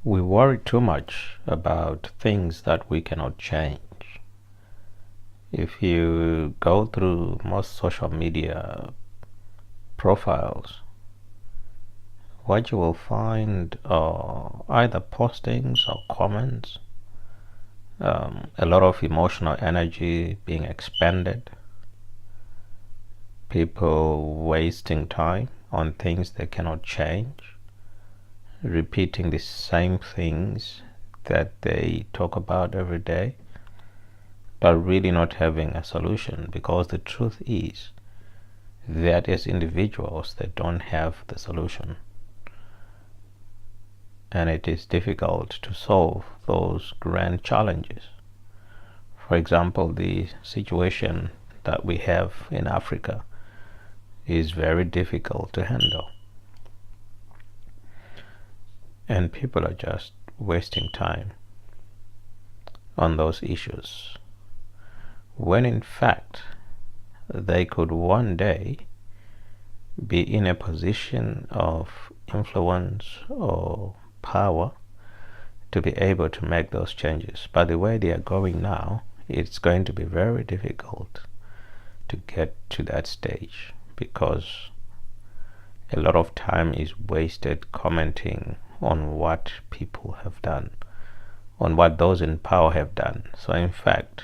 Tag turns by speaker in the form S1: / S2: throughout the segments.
S1: We worry too much about things that we cannot change. If you go through most social media profiles, what you will find are either postings or comments, a lot of emotional energy being expended, people wasting time on things they cannot change, repeating the same things that they talk about every day, but really not having a solution, because the truth is that as individuals they don't have the solution, and it is difficult to solve those grand challenges. For example, the situation that we have in Africa is very difficult to handle, and people are just wasting time on those issues, when in fact they could one day be in a position of influence or power to be able to make those changes. But the way they are going now, it's going to be very difficult to get to that stage, because a lot of time is wasted commenting on what people have done, on what those in power have done. So in fact,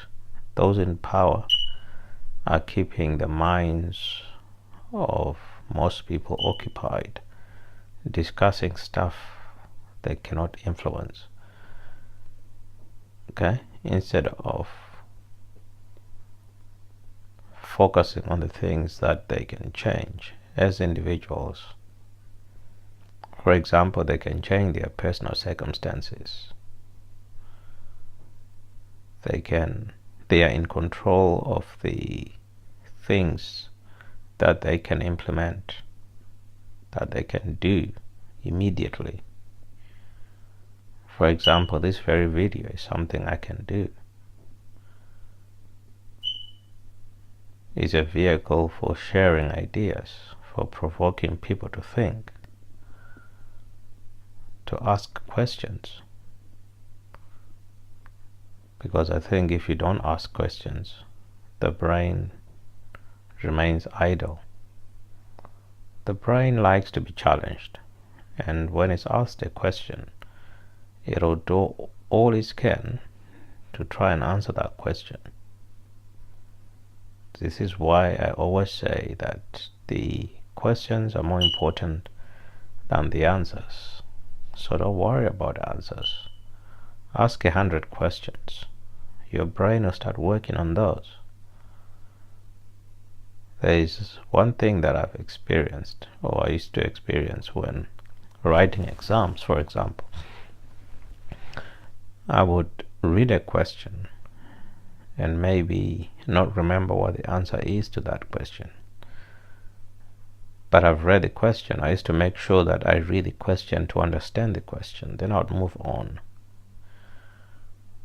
S1: those in power are keeping the minds of most people occupied discussing stuff they cannot influence, okay, instead of focusing on the things that they can change as individuals. For example, they can change their personal circumstances. They are in control of the things that they can implement, that they can do immediately. For example, this very video is something I can do. It's a vehicle for sharing ideas, for provoking people to think, to ask questions. Because I think if you don't ask questions, the brain remains idle. The brain likes to be challenged, and when it's asked a question, it'll do all it can to try and answer that question. This is why I always say that the questions are more important than the answers. So don't worry about answers. Ask 100 questions. Your brain will start working on those. There is one thing that I've experienced, or I used to experience when writing exams, for example. I would read a question and maybe not remember what the answer is to that question. But I've read the question. I used to make sure that I read the question to understand the question, then I'd move on.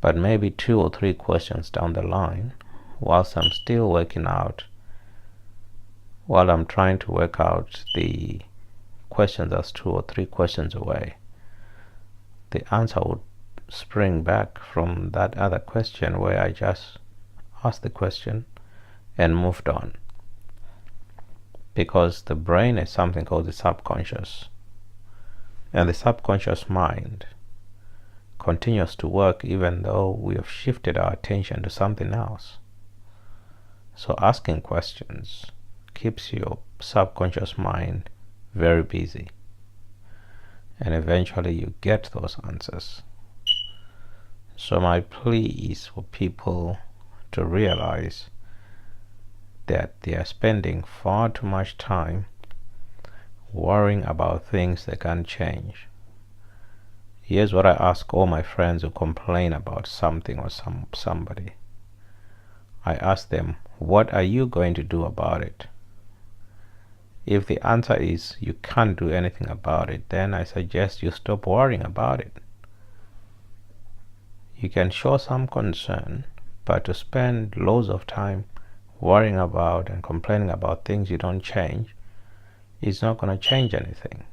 S1: But maybe 2 or 3 questions down the line, whilst I'm still working out, while I'm trying to work out the question that's 2 or 3 questions away, the answer would spring back from that other question where I just asked the question and moved on. Because the brain is something called the subconscious, and the subconscious mind continues to work even though we have shifted our attention to something else. So asking questions keeps your subconscious mind very busy, and eventually you get those answers. So my plea is for people to realize that they are spending far too much time worrying about things they can't change. Here's what I ask all my friends who complain about something or somebody. I ask them, what are you going to do about it? If the answer is you can't do anything about it, then I suggest you stop worrying about it. You can show some concern, but to spend loads of time worrying about and complaining about things you don't change is not going to change anything.